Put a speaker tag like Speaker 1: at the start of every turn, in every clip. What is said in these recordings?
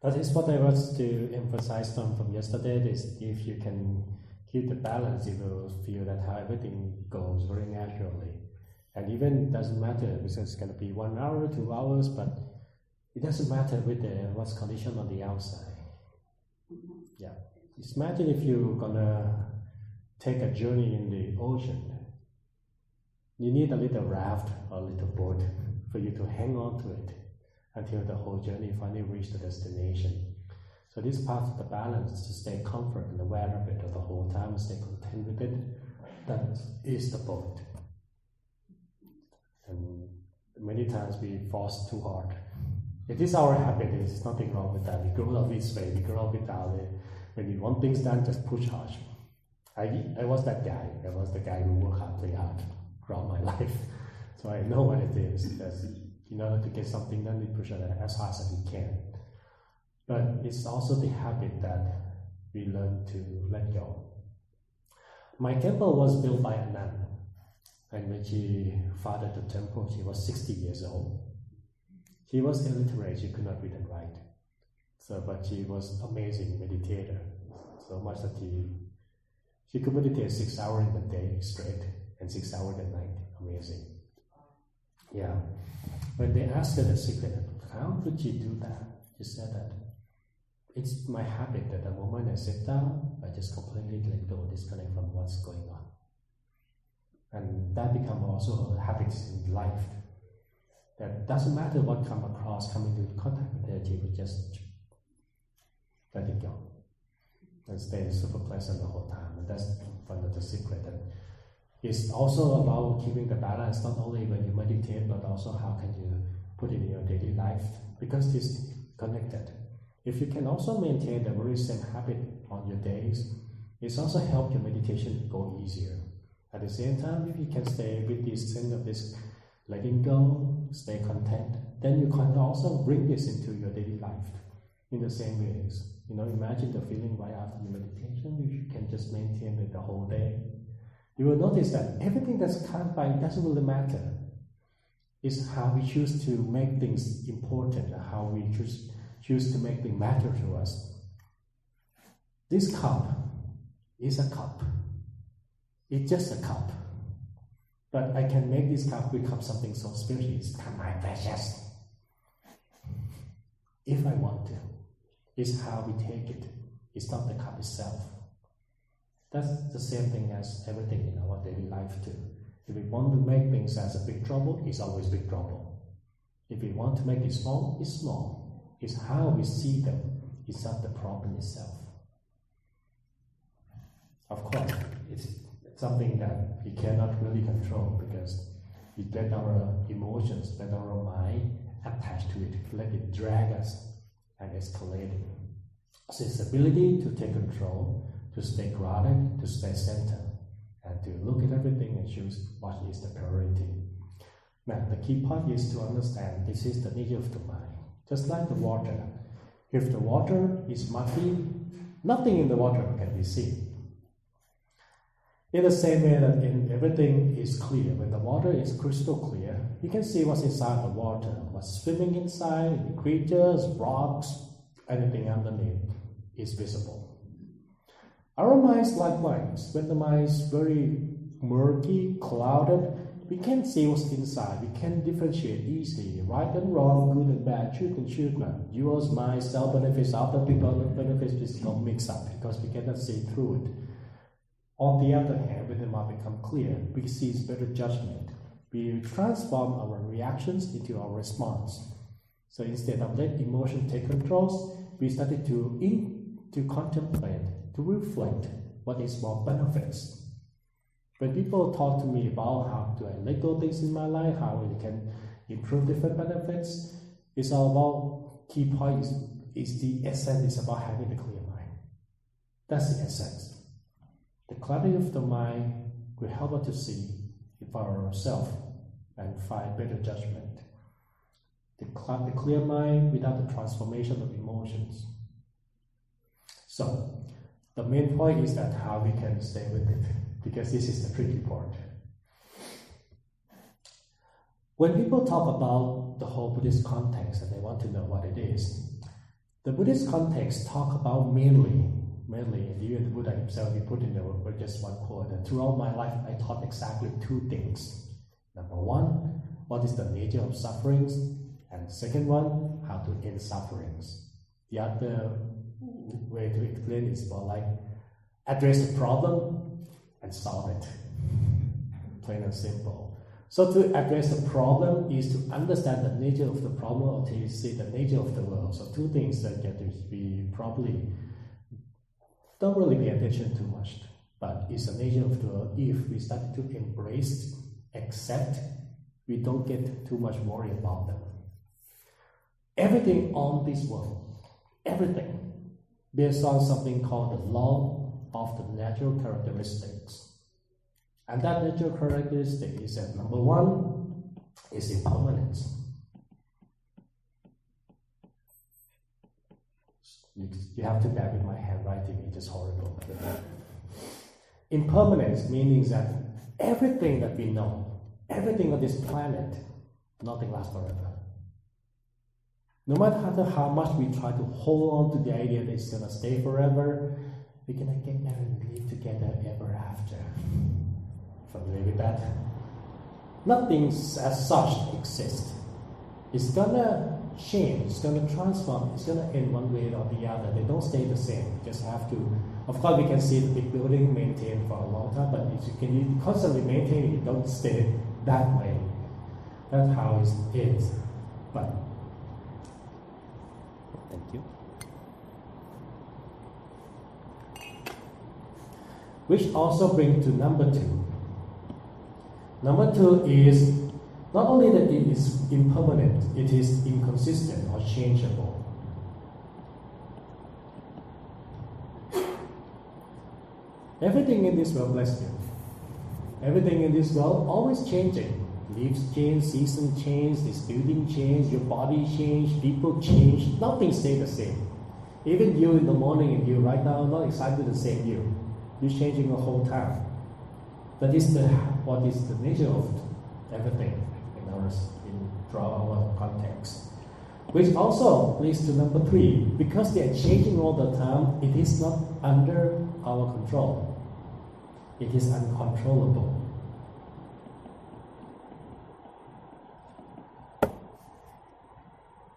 Speaker 1: That is what I was to emphasize from yesterday, is if you can keep the balance, you will feel that how everything goes very naturally. And even doesn't matter, because it's going to be 1 hour, 2 hours, but it doesn't matter with what's conditioned on the outside. Yeah. Just imagine if you're going to take a journey in the ocean. You need a little raft or a little boat for you to hang on to it until the whole journey finally reaches the destination. So this part of the balance, to stay comfort and aware of it the whole time, stay content with it, that is the boat. And many times we force too hard. It is our habit, there's nothing wrong with that. We grow up this way, we grow up without it. When we want things done, just push hard. I was that guy. I was the guy who worked hard, play hard throughout my life. So I know what it is. Because in order to get something done, we push it as hard as we can. But it's also the habit that we learn to let go. My temple was built by a nun. And when she fathered the temple, she was 60 years old. She was illiterate, she could not read and write. So, but she was amazing meditator. So much that she could meditate 6 hours in the day straight and 6 hours at night. Amazing. Yeah. When they asked her the secret, how could she do that? She said that it's my habit that the moment I sit down, I just completely let go, disconnect from what's going on. And that becomes also a habit in life. That doesn't matter what come across, coming into contact with it, you would just let it go. And stay super pleasant the whole time. And that's one of the secret. And it's also about keeping the balance, not only when you meditate, but also how can you put it in your daily life, because it's connected. If you can also maintain the very same habit on your days, it's also help your meditation go easier. At the same time, if you can stay with this sense of this letting go, stay content, then you can also bring this into your daily life in the same ways. You know, imagine the feeling right after the meditation. If you can just maintain it the whole day, you will notice that everything that's come by doesn't really matter. It's how we choose to make things important, how we choose to make things matter to us. This cup is a cup. It's just a cup. But I can make this cup become something so spiritual. It's become my precious. If I want to. It's how we take it. It's not the cup itself. That's the same thing as everything in our daily life too. If we want to make things as a big trouble, it's always big trouble. If we want to make it small, it's small. It's how we see them. It's not the problem itself. Of course, it's something that we cannot really control, because we let our emotions, let our mind attach to it, let it drag us and escalate it. So it's the ability to take control, to stay grounded, to stay centered, and to look at everything and choose what is the priority. Now, the key part is to understand this is the nature of the mind. Just like the water. If the water is muddy, nothing in the water can be seen. In the same way that everything is clear, when the water is crystal clear, you can see what's inside the water, what's swimming inside, creatures, rocks, anything underneath is visible. Our minds likewise, when the mind is very murky, clouded, we can't see what's inside. We can differentiate easily, right and wrong, good and bad, truth and truth not. Yours, mine, self-benefits, other people benefits, this got mixed up because we cannot see through it. On the other hand, when the mind becomes clear, we see better judgment. We transform our reactions into our response. So instead of letting emotion take control, we started to contemplate, to reflect what is more benefits. When people talk to me about how do I let go things in my life, how we can improve different benefits, it's all about key points. It's the essence is about having a clear mind. That's the essence. The clarity of the mind will help us to see for ourselves and find better judgment. The clear mind without the transformation of emotions. So, the main point is that how we can stay with it, because this is the tricky part. When people talk about the whole Buddhist context and they want to know what it is, The Buddhist context talk about mainly, and even the Buddha himself, he put in the word just one quote, that throughout my life I taught exactly two things. Number one, what is the nature of sufferings? And second one, how to end sufferings. The other way to explain is more like address the problem and solve it. Plain and simple. So to address the problem is to understand the nature of the problem, or to see the nature of the world. So two things that we probably don't really pay attention too much, but it's the nature of the world. If we start to embrace, accept, we don't get too much worry about them. Everything on this world, everything, based on something called the law of the natural characteristics. And that natural characteristic is that number one is impermanence. You have to bear with my handwriting, it's just horrible. Impermanence meaning that everything that we know, everything on this planet, nothing lasts forever. No matter how much we try to hold on to the idea that it's going to stay forever, we're going to get married and live together ever after. Familiar with that? Nothing as such exists. It's going to change, it's going to transform, it's going to end one way or the other. They don't stay the same. You just have to, of course we can see the big building maintained for a long time, but if you constantly maintain it, you don't stay that way. That's how it is. But thank you. Which also brings to number two. Number two is not only that it is impermanent, it is inconsistent or changeable. Everything in this world, bless you. Everything in this world always changing. Leaves change, season change, this building change, your body change, people change. Nothing stays the same. Even you in the morning and you right now are not exactly the same you. You're changing the whole time. That is what is the nature of everything in our context. Which also leads to number three. Because they are changing all the time, it is not under our control. It is uncontrollable.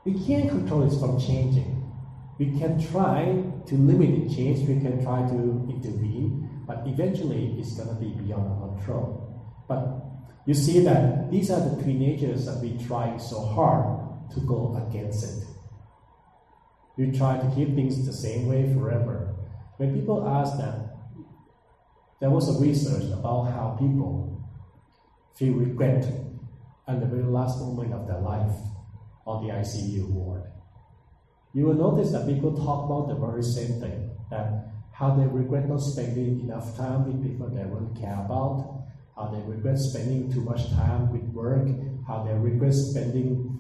Speaker 1: We can't control it from changing. We can try to limit the change, we can try to intervene, but eventually it's going to be beyond our control. But you see that these are the three natures that we try so hard to go against it. We try to keep things the same way forever. When people ask that, there was a research about how people feel regret at the very last moment of their life on the ICU ward. You will notice that people talk about the very same thing, that how they regret not spending enough time with people they really care about, how they regret spending too much time with work, how they regret spending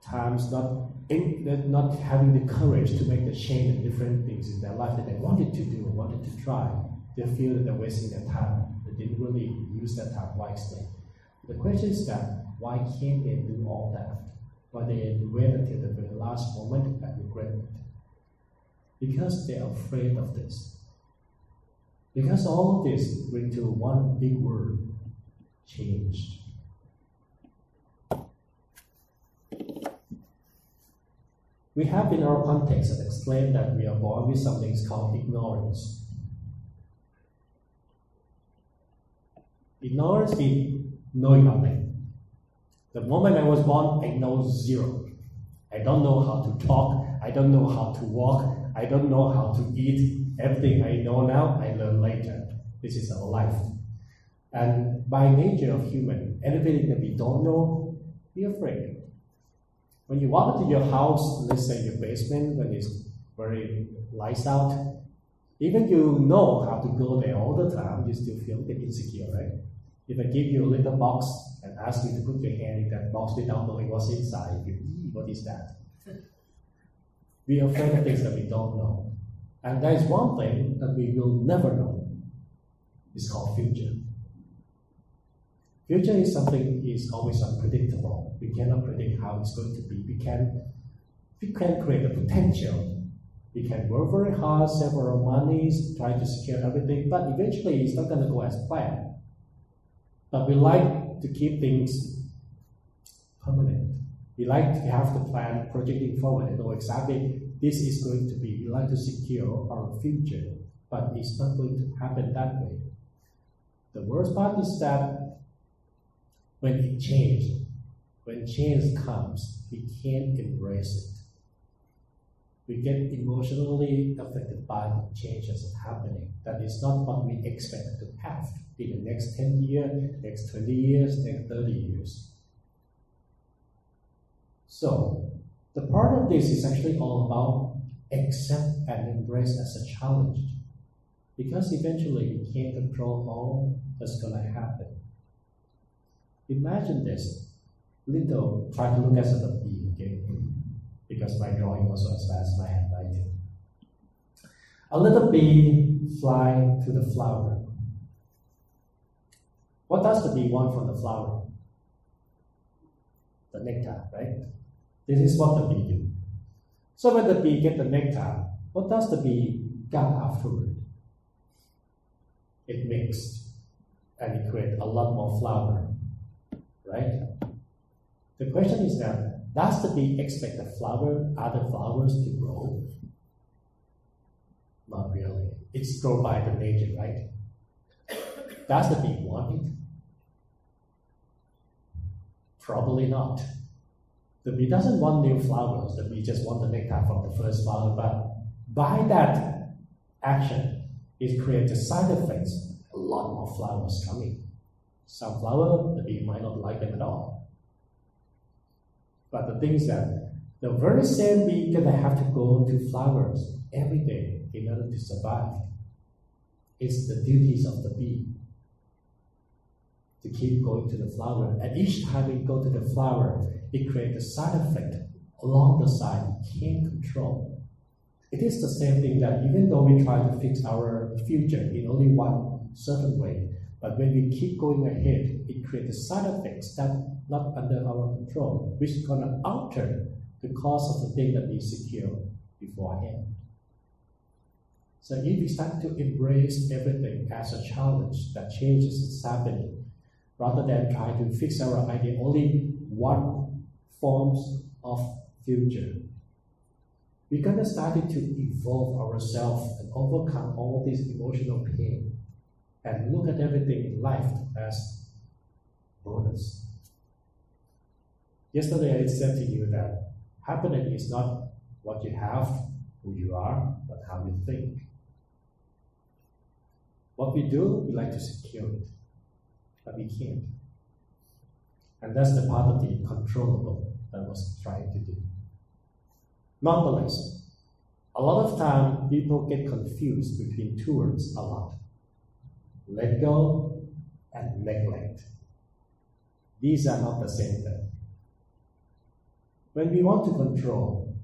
Speaker 1: times not having the courage to make the change in different things in their life that they wanted to do, wanted to try. They feel that they're wasting their time. They didn't really use that time wisely. The question is that, why can't they do all that? Why they wait until the very last moment and regret it? Because they're afraid of this. Because all of this brings to one big word, change. We have in our context explained that we are born with something called ignorance. Ignorance means knowing nothing. The moment I was born, I know zero. I don't know how to talk, I don't know how to walk, I don't know how to eat. Everything I know now, I learn later. This is our life. And by nature of human, anything that we don't know, we're afraid. When you walk into your house, let's say your basement, when it's very lights out, even you know how to go there all the time, you still feel a bit insecure, right? If I give you a little box and ask you to put your hand in that box without knowing what's inside, what is that? We are afraid of things that we don't know. And there is one thing that we will never know. It's called future. Future is something is always unpredictable. We cannot predict how it's going to be. We can we can create a potential. We can work very hard, save our money, try to secure everything, but eventually it's not going to go as planned. But we like to keep things permanent. We like to have the plan projecting forward and know exactly this is going to be. We like to secure our future, but it's not going to happen that way. The worst part is that when change comes, we can't embrace it. We get emotionally affected by the changes happening. That is not what we expected to have in the next 10 years, next 20 years, next 30 years. So, the part of this is actually all about accept and embrace as a challenge. Because eventually we can't control all that's going to happen. Imagine this. Try to look at the bee, okay? Because my drawing was as fast as my handwriting. A little bee fly to the flower. What does the bee want from the flower? The nectar, right? This is what the bee do. So when the bee get the nectar, what does the bee get afterward? It mixed and it creates a lot more flower, right? The question is that, does the bee expect other flowers to grow? Not really. It's grown by the nature, right? Does the bee want it? Probably not. The bee doesn't want new flowers. The bee just wants the nectar from the first flower. But by that action, it creates a side effects. A lot more flowers coming. Some flowers, the bee might not like them at all. But the thing is that the very same bee gonna have to go to flowers every day in order to survive. It's the duties of the bee to keep going to the flower. And each time it goes to the flower, it creates a side effect along the side you can't control. It is the same thing that even though we try to fix our future in only one certain way, but when we keep going ahead, it creates side effects that are not under our control, which is going to alter the course of the thing that we secure beforehand. So if we start to embrace everything as a challenge that changes is happening, rather than try to fix our idea only one forms of future, we're going to start to evolve ourselves and overcome all this emotional pain and look at everything in life as bonus. Yesterday I said to you that happiness is not what you have, who you are, but how you think. What we do, we like to secure it, but we can't. And that's the part of the controllable that I was trying to do. Nonetheless, a lot of time people get confused between two words a lot. Let go and neglect. These are not the same thing. When we want to control,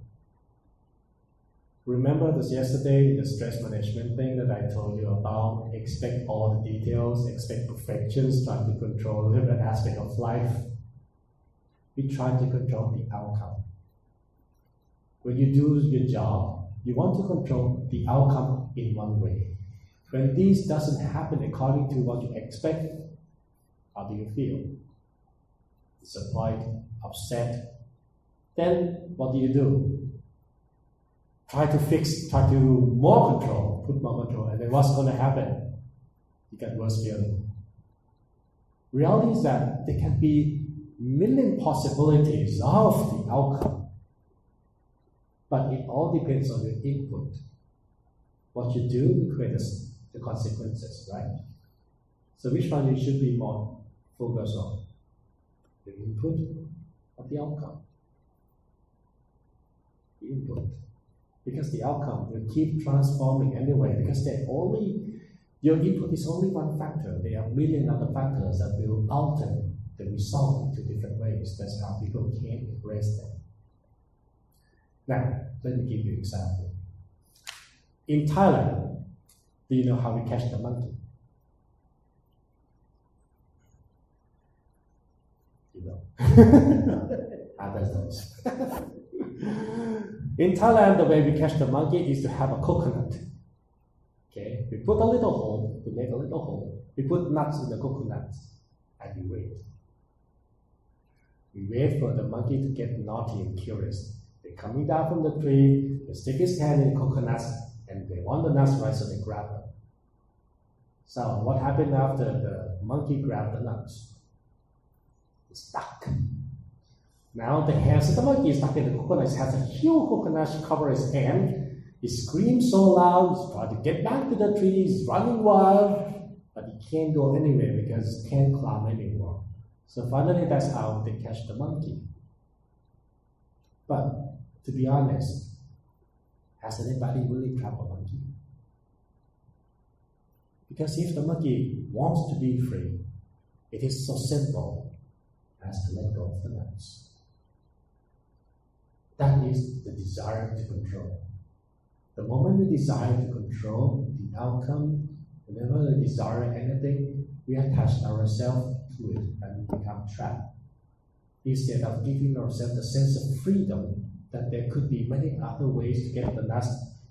Speaker 1: remember this yesterday, the stress management thing that I told you about, expect all the details, expect perfections, trying to control every aspect of life. We try to control the outcome. When you do your job, you want to control the outcome in one way. When this doesn't happen according to what you expect, how do you feel? Disappointed, upset. Then what do? Try to fix, try to more control, put more control, and then what's going to happen? You get worse feeling. Reality is that there can be million possibilities of the outcome, but it all depends on your input. What you do creates the consequences, right? So which one you should be more focused on? The input or the outcome? The input. Because the outcome will keep transforming anyway, because your input is only one factor. There are a million other factors that will alter the result into different ways. That's how people can embrace them. Now, let me give you an example. In Thailand, do you know how we catch the monkey? You know. Others knows. In Thailand, the way we catch the monkey is to have a coconut. Okay, we put a little hole, we make a little hole, we put nuts in the coconut, and we wait. We wait for the monkey to get naughty and curious. They're coming down from the tree, they stick his hand in the coconut, and they want the nuts, right, so they grab them. So what happened after the monkey grabbed the nuts? It's stuck. Now the hands of the monkey is stuck in the coconut. It has a huge coconut cover his hand. He screams so loud, he's trying to get back to the tree, he's running wild, but he can't go anywhere because he can't climb anymore. So finally, that's how they catch the monkey. But to be honest, has anybody really trapped a monkey? Because if the monkey wants to be free, it is so simple as to let go of the nuts. That is the desire to control. The moment we desire to control the outcome, whenever we desire anything, we attach ourselves to it and become trapped. Instead of giving ourselves the sense of freedom that there could be many other ways to get the nuts,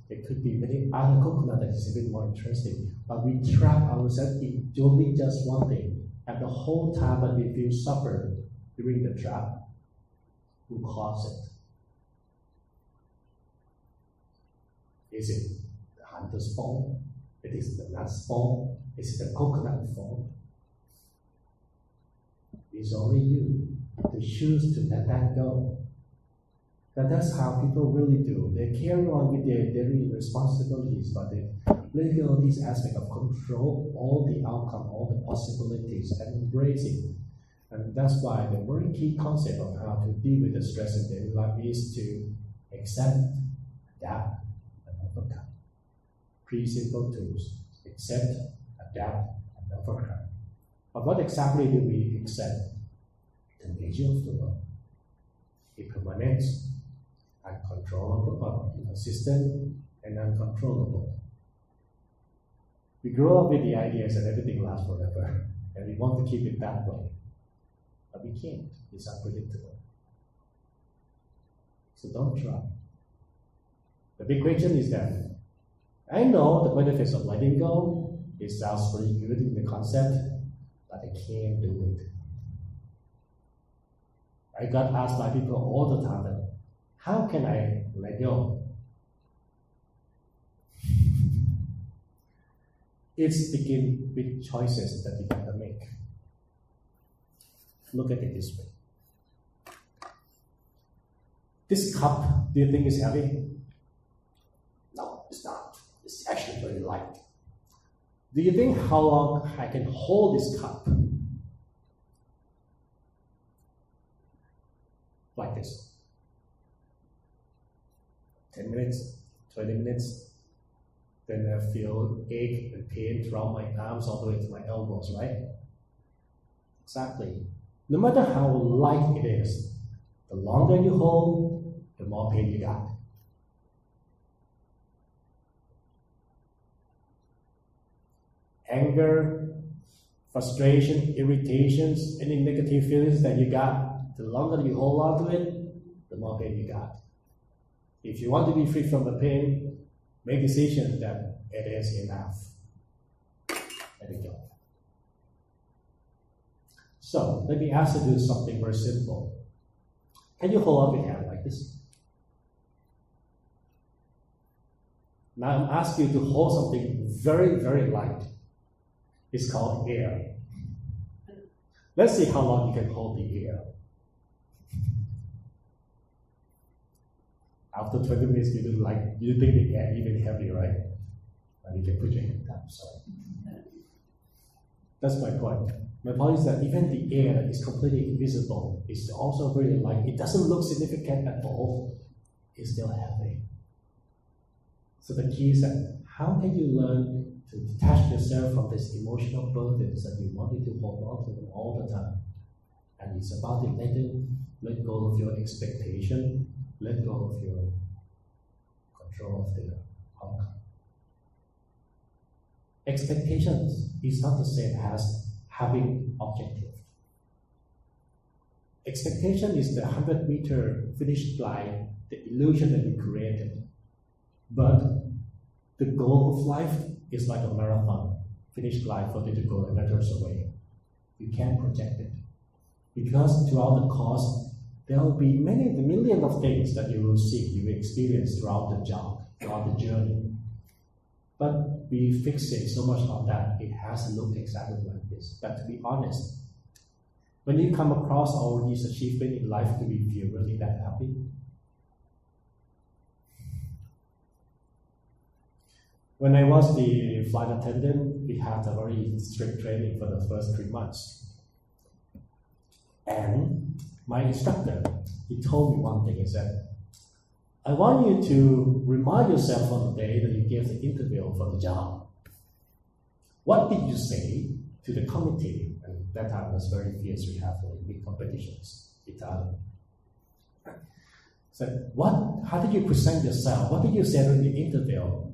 Speaker 1: there could be many other coconuts that is even more interesting. But we trap ourselves in only just one thing, and the whole time that we feel suffer during the trap, who caused it? Is it the hunter's fault? It is the nut's fault? Is it the coconut's fault? It's only you to choose to let that go. That's how people really do. They carry on with their daily responsibilities, but they let go of this aspect of control, all the outcome, all the possibilities, and embrace it. And that's why the very key concept of how to deal with the stress in daily life is to accept, adapt, and overcome. Three simple tools: accept, adapt, and overcome. But what exactly do we accept? The nature of the world, impermanence, uncontrollable, inconsistent, and uncontrollable. We grow up with the ideas that everything lasts forever, and we want to keep it that way. But we can't. It's unpredictable. So don't try. The big question is that I know the benefits of letting go. It sounds pretty good in the concept, but I can't do it. I got asked by people all the time that, how can I let go? It's begin with choices that you got to make. Look at it this way. This cup, do you think is heavy? No, it's not. It's actually very light. Do you think how long I can hold this cup? Like this. 10 minutes, 20 minutes, then I feel ache and pain throughout my arms all the way to my elbows, right? Exactly. No matter how light it is, the longer you hold, the more pain you got. Anger, frustration, irritations, any negative feelings that you got, the longer you hold on to it, the more pain you got. If you want to be free from the pain, make a decision that it is enough. Let it go. So, let me ask you to do something very simple. Can you hold up your hand like this? Now I'm asking you to hold something very, very light. It's called air. Let's see how long you can hold the air. After 20 minutes, you think the air even heavier, right? And you can put your hand down. So that's my point. My point is that even the air that is completely invisible is also very light. It doesn't look significant at all. It's still heavy. So the key is that how can you learn to detach yourself from this emotional burdens that you wanted to hold on to them all the time? And it's about to let go of your expectation, let go of your control of the outcome. Expectations is not the same as having objective. Expectation is the 100-meter finish line the illusion that we created. But the goal of life is like a marathon. Finish line for you to go a meters away. You can't project it. Because throughout the course, there will be many, the millions of things that you will see, you will experience throughout the job, throughout the journey. But we fixate so much on that, it has to look exactly like this. But to be honest, when you come across all these achievements in life, do we feel really that happy? When I was the flight attendant, we had a very strict training for the first 3 months. And my instructor, he told me one thing, he said, I want you to remind yourself on the day that you gave the interview for the job. What did you say to the committee? And that time was very fierce, we have big competitions, Italian. Said, how did you present yourself? What did you say during the interview?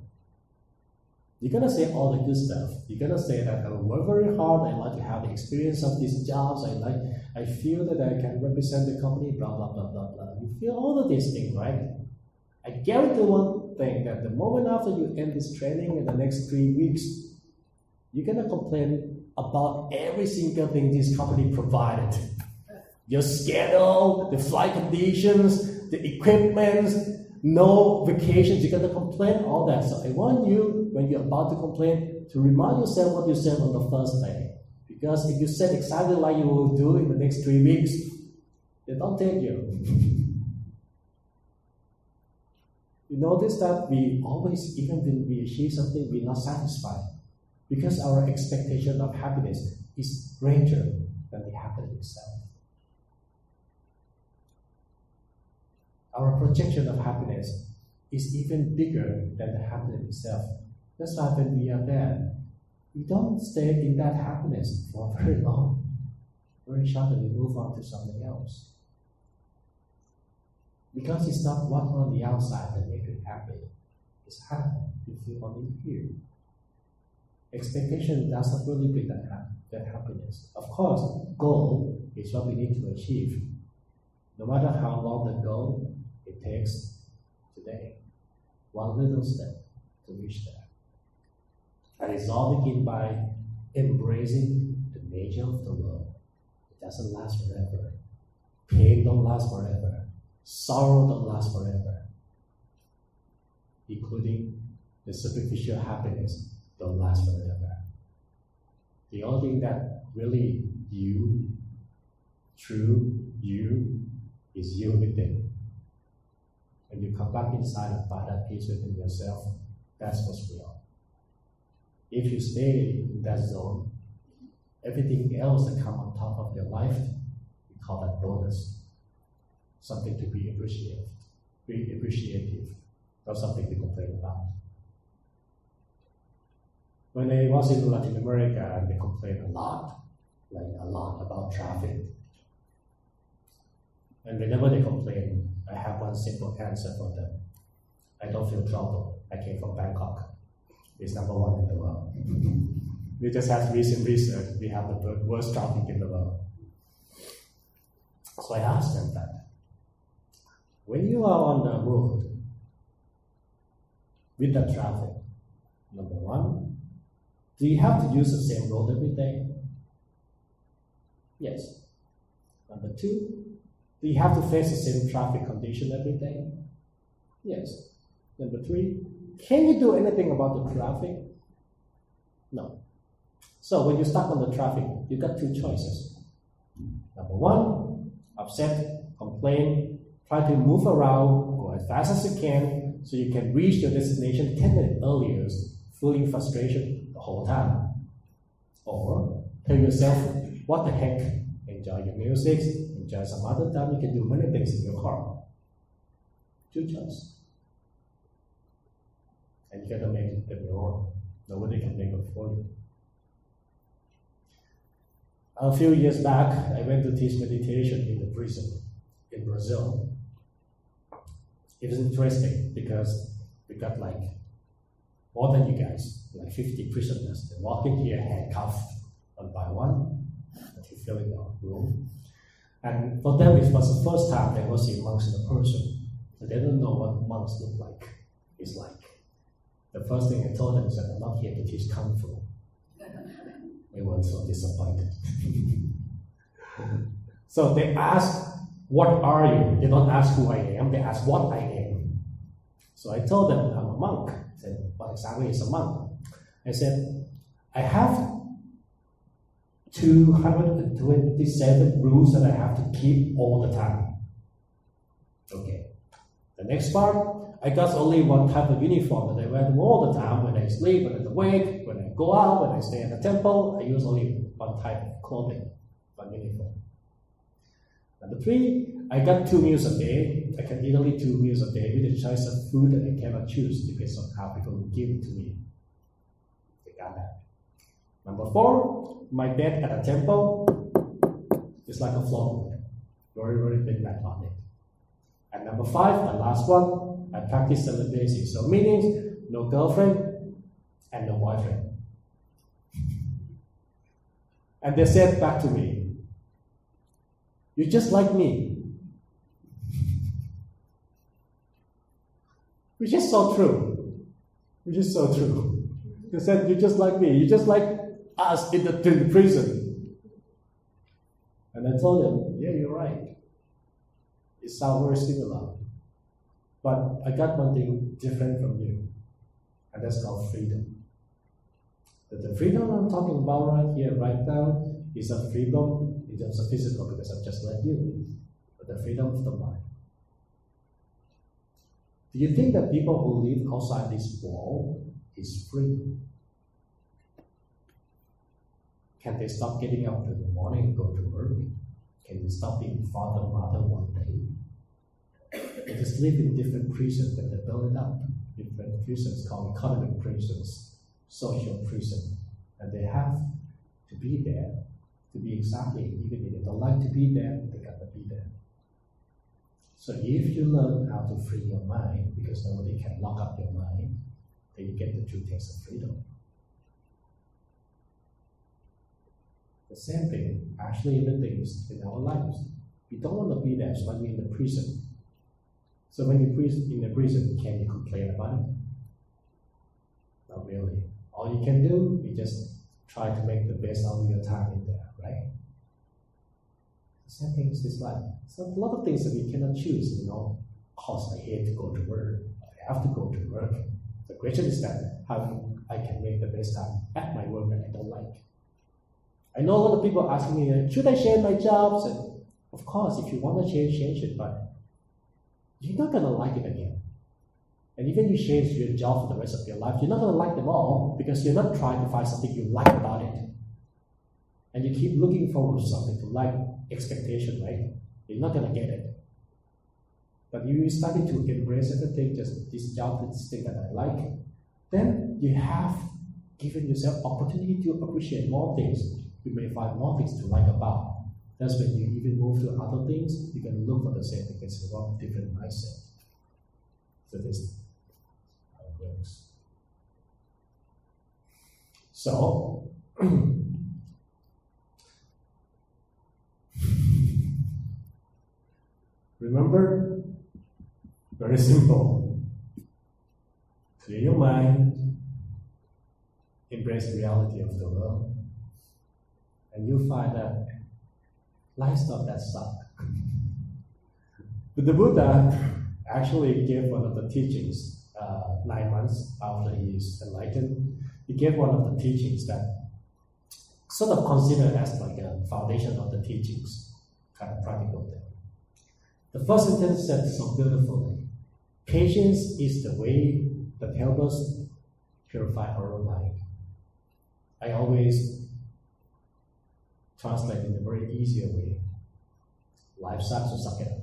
Speaker 1: You're going to say all the good stuff. You're going to say that I work very hard, I like to have the experience of these jobs, I feel that I can represent the company, blah, blah, blah, blah, blah. You feel all of these things, right? I guarantee one thing, that the moment after you end this training in the next 3 weeks, you're going to complain about every single thing this company provided. Your schedule, the flight conditions, the equipment, no vacations, you're going to complain all that. So I want you, when you're about to complain, to remind yourself what you said on the first day. Because if you said exactly like you will do in the next 3 weeks, they don't take you. You notice that we always, even when we achieve something, we're not satisfied. Because our expectation of happiness is greater than the happiness itself. Our projection of happiness is even bigger than the happiness itself. That's why when we are there, we don't stay in that happiness for very long. Very shortly, we move on to something else. Because it's not what on the outside that makes you happy. It's how you feel on in here. Expectation does not really bring that happiness. Of course, goal is what we need to achieve. No matter how long the goal it takes today, one little step to reach there. And it's all begin by embracing the nature of the world. It doesn't last forever. Pain don't last forever. Sorrow don't last forever. Including the superficial happiness don't last forever. The only thing that really you, true you, is you within. When you come back inside and find that peace within yourself, that's what's real. If you stay in that zone, everything else that comes on top of your life, we call that bonus. Something to be appreciative, not something to complain about. When I was in Latin America, they complained a lot about traffic. And whenever they complain, I have one simple answer for them. I don't feel trouble. I came from Bangkok. It's #1 in the world. We just have recent research. We have the worst traffic in the world. So I asked them that. When you are on the road with the traffic, #1, do you have to use the same road every day? Yes. #2, do you have to face the same traffic condition every day? Yes. #3, can you do anything about the traffic? No. So when you're stuck on the traffic, you got 2 choices. #1, upset, complain, try to move around, go as fast as you can, so you can reach your destination 10 minutes earlier, feeling frustration the whole time. Or tell yourself, what the heck, enjoy your music, enjoy some other time, you can do many things in your car. 2 choices. And you gotta make it your own. Nobody can make it for you. A few years back, I went to teach meditation in the prison in Brazil. It was interesting because we got more than you guys, 50 prisoners. They walk in here handcuffed one by one until filling the room. And for them, it was the first time they were seeing monks in a person. So they don't know what monks look like. It's like. The first thing I told them is that I'm not here to teach Kung Fu. They were so disappointed. So they ask, what are you? They don't ask who I am, they ask what I am. So I told them, I'm a monk. I said, what exactly is a monk? I said, I have 227 rules that I have to keep all the time. Okay. The next part, I got only one type of uniform that I wear them all the time. When I sleep, when I'm awake, when I go out, when I stay at the temple, I use only one type of clothing, one uniform. Number 3, I got 2 meals a day. I can eat only 2 meals a day with a choice of food that I cannot choose, depends on how people will give it to me. I got that. Number 4, my bed at the temple is like a floor, very, very big mat on it. And number 5, the last one, I practice celibacy. So meaning, no girlfriend and no boyfriend. And they said back to me, you're just like me. Which is so true. Which is so true. They said, you're just like me. You're just like us in the prison. And I told them, yeah, you're right. It sounds very similar. But I got one thing different from you. And that's called freedom. The freedom I'm talking about right here, right now, is a freedom in terms of physical, because I'm just like you. But the freedom of the mind. Do you think that people who live outside this wall is free? Can they stop getting up in the morning and go to work? Can they stop being father and mother one day? They just live in different prisons and they build it up. Different prisons called economic prisons, social prison. And they have to be there, to be exactly, even if they don't like to be there, they gotta be there. So if you learn how to free your mind, because nobody can lock up your mind, then you get the true taste of freedom. The same thing, actually, even things in our lives. We don't want to be there, so when we're in the prison. So when you're in the prison, can you complain about it? Not really. All you can do is just try to make the best out of your time in there, right? The same thing is this life. So a lot of things that we cannot choose, Of course, I hate to go to work. I have to go to work. The question is that how I can make the best time at my work that I don't like. I know a lot of people asking me, should I change my jobs? And of course, if you want to change it, but you're not going to like it again. And even you change your job for the rest of your life, you're not going to like them all because you're not trying to find something you like about it. And you keep looking forward to something to like, expectation, right? You're not going to get it. But if you started to embrace everything, just this job, this thing that I like, then you have given yourself opportunity to appreciate more things. You may find more things to like about. That's when you even move to other things, you can look for the same thing, it's a different mindset. So this is how it works. So, remember, very simple. Clear your mind, embrace the reality of the world, and you'll find that life's not that suck. But the Buddha actually gave one of the teachings 9 months after he is enlightened. He gave one of the teachings that sort of considered as like a foundation of the teachings, kind of practical thing. The first sentence said so beautifully, patience is the way that helps us purify our own mind. I always translate in a very easier way. Life sucks, so suck it up.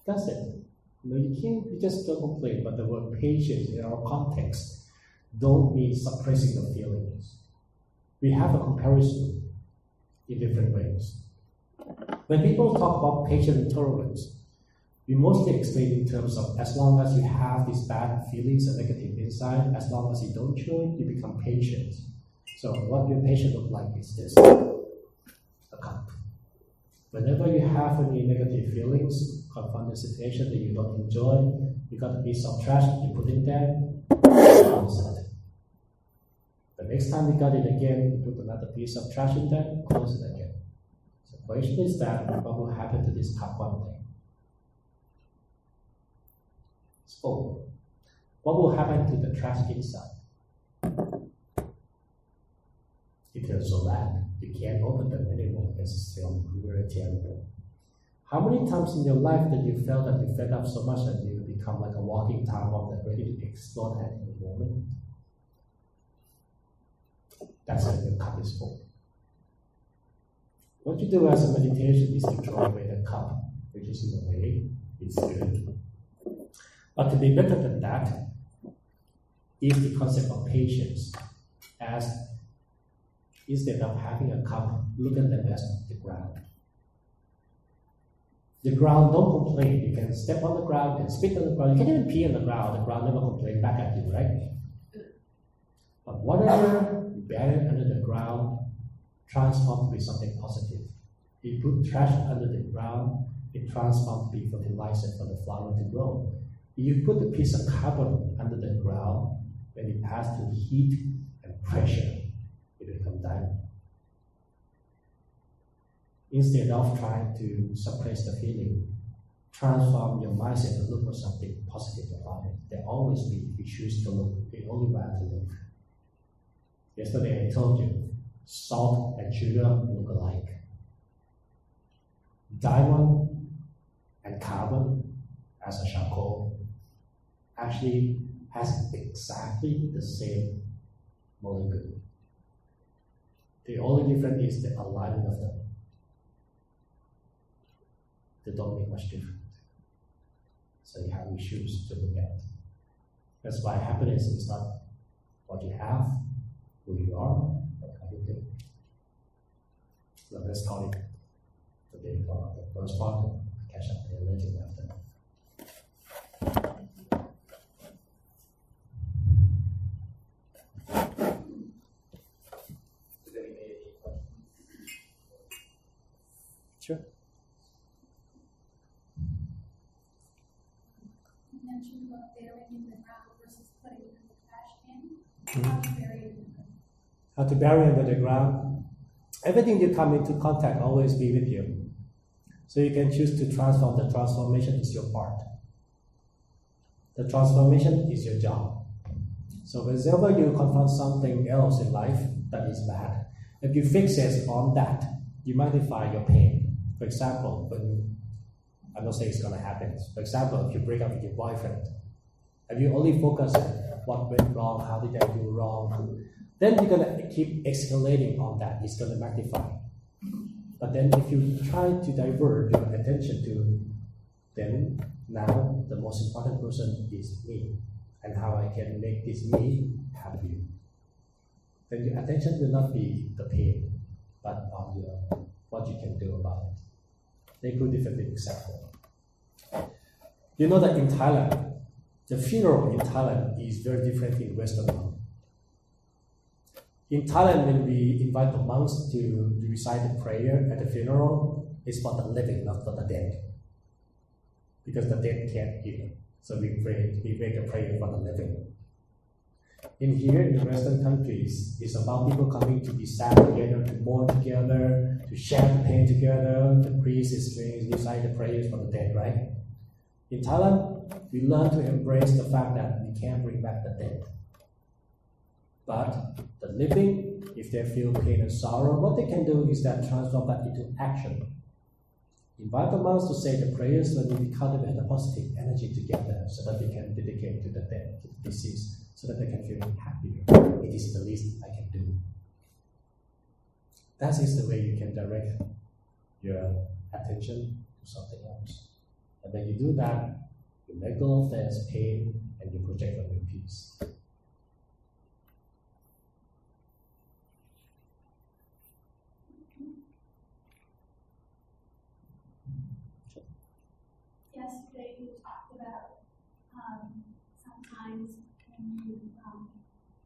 Speaker 1: That's it. You just don't complain, but the word patience in our context don't mean suppressing the feelings. We have a comparison in different ways. When people talk about patience and tolerance, we mostly explain in terms of as long as you have these bad feelings and negative inside, as long as you don't show it, you become patient. So what your patient look like is this, a cup. Whenever you have any negative feelings, confront the situation that you don't enjoy, you got a piece of trash, you put it there, close it. The next time you got it again, you put another piece of trash in there, close it again. So the question is that what will happen to this cup one day? It's full. What will happen to the trash inside? It feels so bad. You can't open them anymore because it's still very terrible. How many times in your life that you felt that you fed up so much that you become like a walking time bomb that ready to explode at any moment? That's when your cup is full. What you do as a meditation is to throw away the cup, which is in a way, it's good. But to be better than that is the concept of patience. As instead of having a cup, look at them as the ground. The ground don't complain. You can step on the ground and spit on the ground. You can even pee on the ground never complains back at you, right? But whatever you bury under the ground transforms to be something positive. You put trash under the ground, it transforms to be fertilizer for the flower to grow. If you put a piece of carbon under the ground, when it passes through heat and pressure, it becomes diamond. Instead of trying to suppress the feeling, transform your mindset and look for something positive about it. There always be, if you choose to look, the only way to look. Yesterday I told you, salt and sugar look alike. Diamond and carbon as a charcoal actually has exactly the same molecule. The only difference is the alignment of them. They don't make much difference. So you have to choose to look at. That's why happiness is not what you have, who you are, but how you think. So let's call it today for the first part. Catch up there later after that. Sure.
Speaker 2: You mentioned about burying in the ground versus putting it in the trash can. How to bury it in the ground?
Speaker 1: How to bury under the ground? Everything you come into contact always be with you. So you can choose to transform. The transformation is your part. The transformation is your job. So whenever you confront something else in life that is bad, if you fixate on that, you magnify your pain. For example, when I'm not saying it's going to happen. For example, if you break up with your boyfriend, if you only focus on what went wrong, how did I do wrong, then you're going to keep escalating on that. It's going to magnify. But then if you try to divert your attention to, then now the most important person is me, and how I can make this me happy. Then your attention will not be the pain, but on what you can do about it. Take two different examples. You know that in Thailand, the funeral in Thailand is very different in Western world. In Thailand, when we invite the monks to recite the prayer at the funeral, it's for the living, not for the dead. Because the dead can't hear. So we make a prayer for the living. In here, in the Western countries, it's about people coming to be sad together, to mourn together, to share the pain together. The priest is recite the prayers for the dead, right? In Thailand, we learn to embrace the fact that we can't bring back the dead. But the living, if they feel pain and sorrow, what they can do is that transform that into action. Invite the monks to say the prayers so that we cultivate the positive energy together so that we can dedicate to the dead, to the deceased, so that they can feel happier. It is the least I can do. That is the way you can direct your attention to something else. And when you do that, you let go of their pain and you project on your peace.
Speaker 2: Yesterday you talked about sometimes when you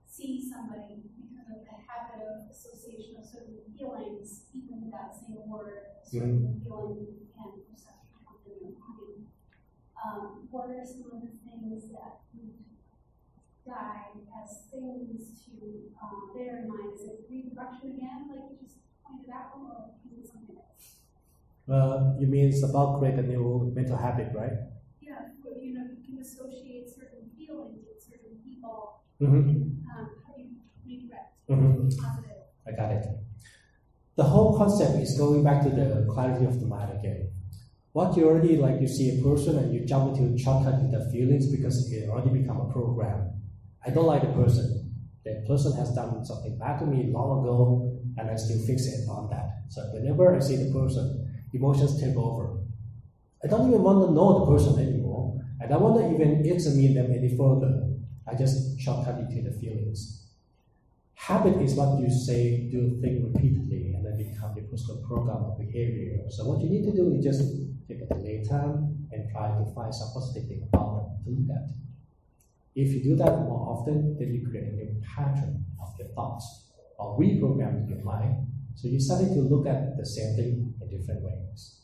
Speaker 2: see somebody because of the habit of association of certain feelings, even without saying a word, a certain feeling can perception come in your mind. what are some of the things that you've guide as things to bear in mind? Is it reproduction again, like you just pointed out, or is it something else?
Speaker 1: You mean it's about create a new mental habit, right?
Speaker 2: Yeah, you know, you can associate certain feelings with certain people,
Speaker 1: Mm-hmm.
Speaker 2: and how do you redirect positive?
Speaker 1: I got it. The whole concept is going back to the clarity of the mind again. What you already like, you see a person and you jump into shortcut in the feelings because it already become a program. I don't like the person. The person has done something bad to me long ago, and I still fix it on that. So whenever I see the person, emotions take over. I don't even want to know the person anymore. I don't want to even examine them any further. I just shortcut into the feelings. Habit is what you say, do, think repeatedly, and then become the personal program of behavior. So what you need to do is just take a delay time and try to find some positive thing about it to look at. If you do that more often, then you create a new pattern of your thoughts or reprogram your mind. So you started to look at the same thing in different ways.